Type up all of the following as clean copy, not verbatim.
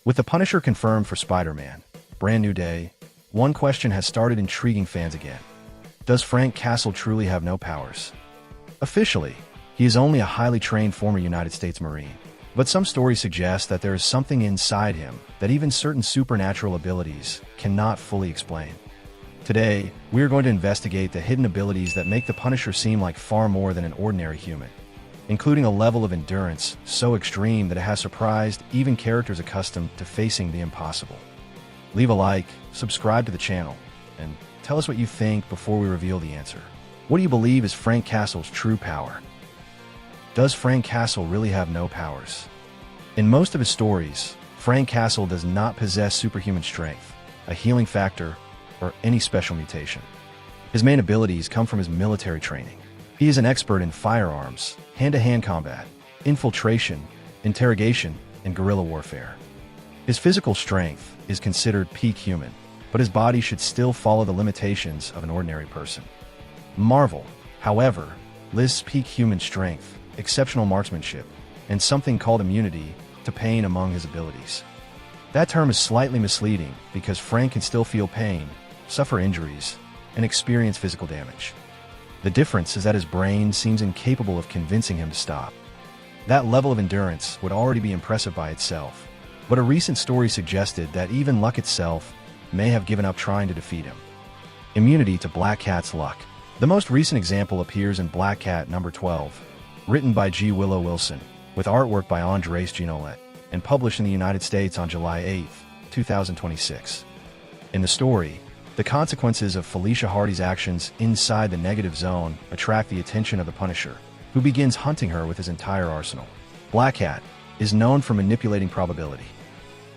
With the Punisher confirmed for Spider-Man, brand new day, one question has started intriguing fans again. Does Frank Castle truly have no powers? Officially, he is only a highly trained former United States Marine. But some stories suggest that there is something inside him that even certain supernatural abilities cannot fully explain. Today, we are going to investigate the hidden abilities that make the Punisher seem like far more than an ordinary human, including a level of endurance so extreme that it has surprised even characters accustomed to facing the impossible. Leave a like, subscribe to the channel, and tell us what you think before we reveal the answer. What do you believe is Frank Castle's true power? Does Frank Castle really have no powers? In most of his stories, Frank Castle does not possess superhuman strength, a healing factor, or any special mutation. His main abilities come from his military training. He is an expert in firearms, hand-to-hand combat, infiltration, interrogation, and guerrilla warfare. His physical strength is considered peak human, but his body should still follow the limitations of an ordinary person. Marvel, however, lists peak human strength, exceptional marksmanship, and something called immunity to pain among his abilities. That term is slightly misleading because Frank can still feel pain, suffer injuries, and experience physical damage. The difference is that his brain seems incapable of convincing him to stop. That level of endurance would already be impressive by itself, but a recent story suggested that even luck itself may have given up trying to defeat him. Immunity to Black Cat's luck. The most recent example appears in Black Cat number 12, written by G. Willow Wilson, with artwork by Andres Ginolet, and published in the United States on July 8, 2026. In the story, the consequences of Felicia Hardy's actions inside the negative zone attract the attention of the Punisher, who begins hunting her with his entire arsenal. Black Cat is known for manipulating probability.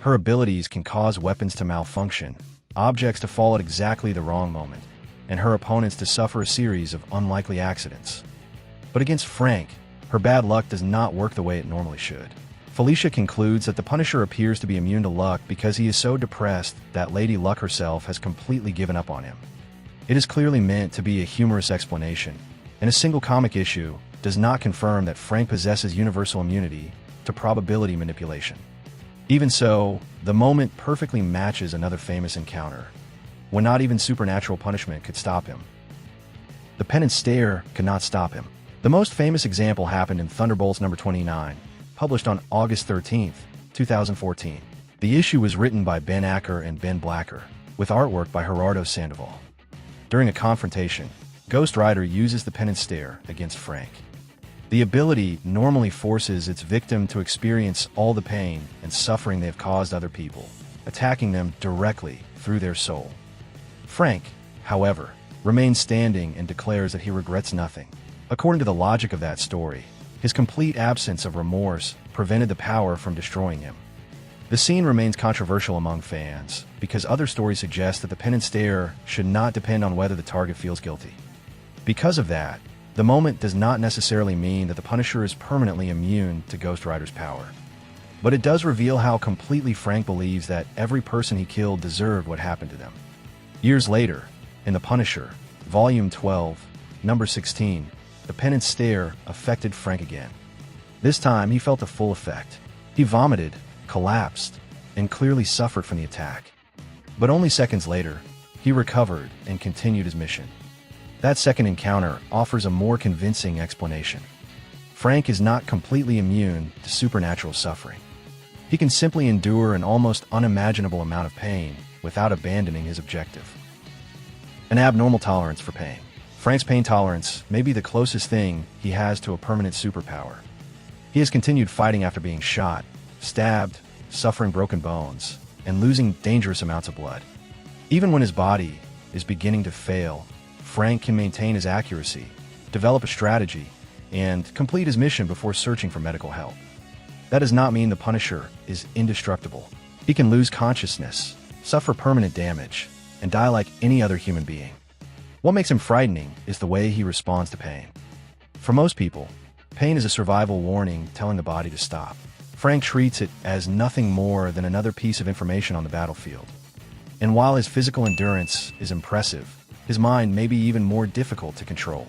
Her abilities can cause weapons to malfunction, objects to fall at exactly the wrong moment, and her opponents to suffer a series of unlikely accidents. But against Frank, her bad luck does not work the way it normally should. Felicia concludes that the Punisher appears to be immune to luck because he is so depressed that Lady Luck herself has completely given up on him. It is clearly meant to be a humorous explanation, and a single comic issue does not confirm that Frank possesses universal immunity to probability manipulation. Even so, the moment perfectly matches another famous encounter, when not even supernatural punishment could stop him. The Penance stare could not stop him. The most famous example happened in Thunderbolts number 29, published on August 13, 2014. The issue was written by Ben Acker and Ben Blacker, with artwork by Gerardo Sandoval. During a confrontation, Ghost Rider uses the Penance stare against Frank. The ability normally forces its victim to experience all the pain and suffering they have caused other people, attacking them directly through their soul. Frank, however, remains standing and declares that he regrets nothing. According to the logic of that story, his complete absence of remorse prevented the power from destroying him. The scene remains controversial among fans because other stories suggest that the Penance stare should not depend on whether the target feels guilty. Because of that, the moment does not necessarily mean that the Punisher is permanently immune to Ghost Rider's power. But it does reveal how completely Frank believes that every person he killed deserved what happened to them. Years later, in The Punisher, Volume 12, Number 16, the Penance stare affected Frank again. This time, he felt the full effect. He vomited, collapsed, and clearly suffered from the attack. But only seconds later, he recovered and continued his mission. That second encounter offers a more convincing explanation. Frank is not completely immune to supernatural suffering. He can simply endure an almost unimaginable amount of pain without abandoning his objective. An abnormal tolerance for pain. Frank's pain tolerance may be the closest thing he has to a permanent superpower. He has continued fighting after being shot, stabbed, suffering broken bones, and losing dangerous amounts of blood. Even when his body is beginning to fail, Frank can maintain his accuracy, develop a strategy, and complete his mission before searching for medical help. That does not mean the Punisher is indestructible. He can lose consciousness, suffer permanent damage, and die like any other human being. What makes him frightening is the way he responds to pain. For most people, pain is a survival warning telling the body to stop. Frank treats it as nothing more than another piece of information on the battlefield. And while his physical endurance is impressive, his mind may be even more difficult to control.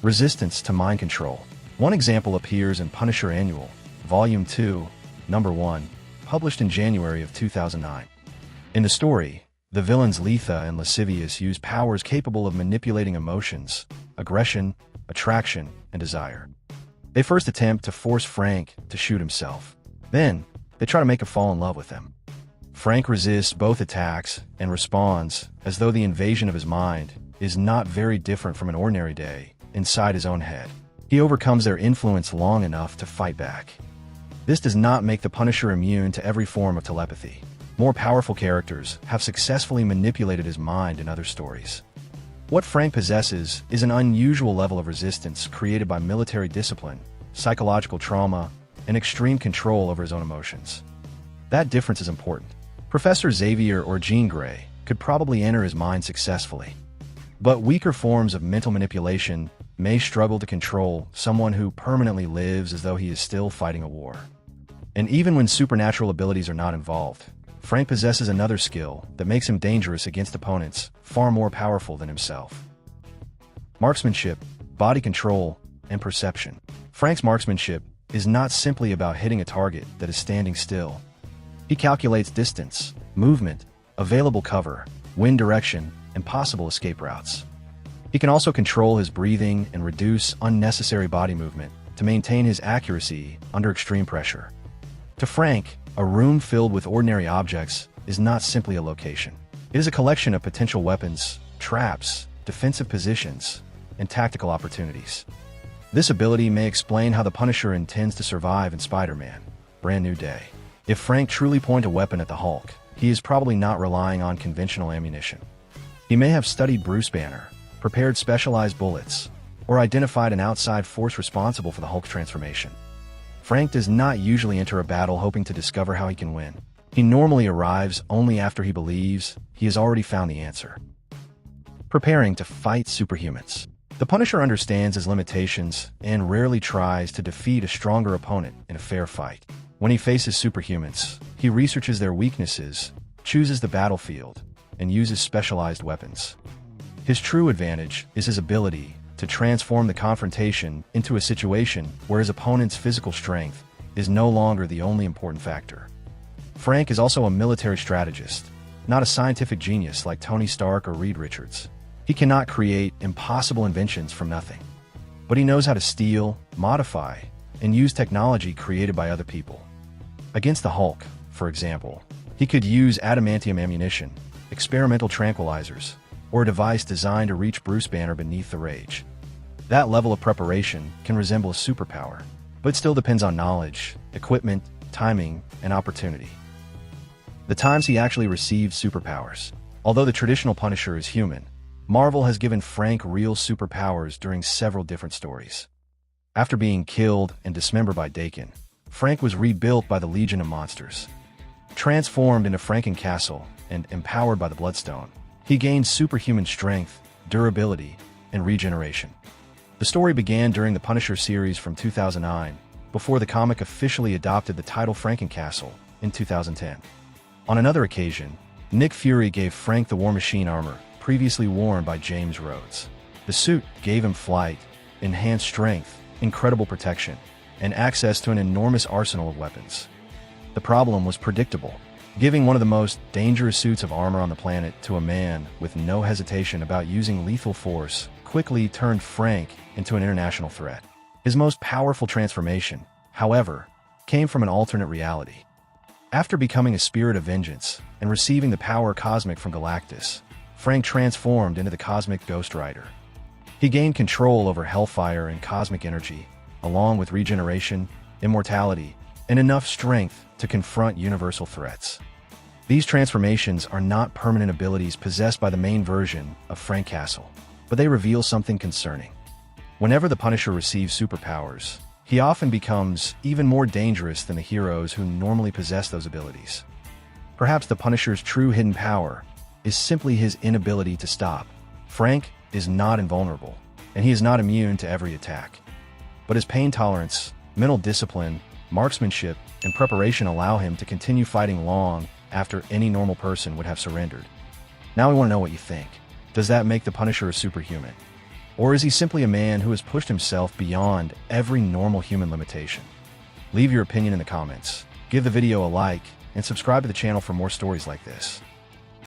Resistance to mind control. One example appears in Punisher Annual, Volume 2, Number 1, published in January of 2009. In the story, the villains Letha and Lascivious use powers capable of manipulating emotions, aggression, attraction, and desire. They first attempt to force Frank to shoot himself. Then, they try to make him fall in love with them. Frank resists both attacks and responds as though the invasion of his mind is not very different from an ordinary day inside his own head. He overcomes their influence long enough to fight back. This does not make the Punisher immune to every form of telepathy. More powerful characters have successfully manipulated his mind in other stories. What Frank possesses is an unusual level of resistance created by military discipline, psychological trauma, and extreme control over his own emotions. That difference is important. Professor Xavier or Jean Grey could probably enter his mind successfully. But weaker forms of mental manipulation may struggle to control someone who permanently lives as though he is still fighting a war. And even when supernatural abilities are not involved, Frank possesses another skill that makes him dangerous against opponents far more powerful than himself. Marksmanship, body control, and perception. Frank's marksmanship is not simply about hitting a target that is standing still. He calculates distance, movement, available cover, wind direction, and possible escape routes. He can also control his breathing and reduce unnecessary body movement to maintain his accuracy under extreme pressure. To Frank, a room filled with ordinary objects is not simply a location. It is a collection of potential weapons, traps, defensive positions, and tactical opportunities. This ability may explain how the Punisher intends to survive in Spider-Man: Brand New Day. If Frank truly points a weapon at the Hulk, he is probably not relying on conventional ammunition. He may have studied Bruce Banner, prepared specialized bullets, or identified an outside force responsible for the Hulk transformation. Frank does not usually enter a battle hoping to discover how he can win. He normally arrives only after he believes he has already found the answer. Preparing to fight superhumans. The Punisher understands his limitations and rarely tries to defeat a stronger opponent in a fair fight. When he faces superhumans, he researches their weaknesses, chooses the battlefield, and uses specialized weapons. His true advantage is his ability to transform the confrontation into a situation where his opponent's physical strength is no longer the only important factor. Frank is also a military strategist, not a scientific genius like Tony Stark or Reed Richards. He cannot create impossible inventions from nothing. But he knows how to steal, modify, and use technology created by other people. Against the Hulk, for example, he could use adamantium ammunition, experimental tranquilizers, or a device designed to reach Bruce Banner beneath the rage. That level of preparation can resemble a superpower, but it still depends on knowledge, equipment, timing, and opportunity. The times he actually receives superpowers. Although the traditional Punisher is human, Marvel has given Frank real superpowers during several different stories. After being killed and dismembered by Daken, Frank was rebuilt by the Legion of Monsters. Transformed into Franken-Castle and empowered by the Bloodstone, he gained superhuman strength, durability, and regeneration. The story began during the Punisher series from 2009, before the comic officially adopted the title Franken-Castle in 2010. On another occasion, Nick Fury gave Frank the War Machine armor previously worn by James Rhodes. The suit gave him flight, enhanced strength, incredible protection, and access to an enormous arsenal of weapons. The problem was predictable. Giving one of the most dangerous suits of armor on the planet to a man with no hesitation about using lethal force quickly turned Frank into an international threat. His most powerful transformation, however, came from an alternate reality. After becoming a spirit of vengeance and receiving the power cosmic from Galactus, Frank transformed into the Cosmic Ghost Rider. He gained control over Hellfire and cosmic energy, along with regeneration, immortality, and enough strength to confront universal threats. These transformations are not permanent abilities possessed by the main version of Frank Castle, but they reveal something concerning. Whenever the Punisher receives superpowers, he often becomes even more dangerous than the heroes who normally possess those abilities. Perhaps the Punisher's true hidden power is simply his inability to stop. Frank is not invulnerable, and he is not immune to every attack. But his pain tolerance, mental discipline, marksmanship, and preparation allow him to continue fighting long after any normal person would have surrendered. Now we want to know what you think. Does that make the Punisher a superhuman? Or is he simply a man who has pushed himself beyond every normal human limitation? Leave your opinion in the comments. Give the video a like and subscribe to the channel for more stories like this.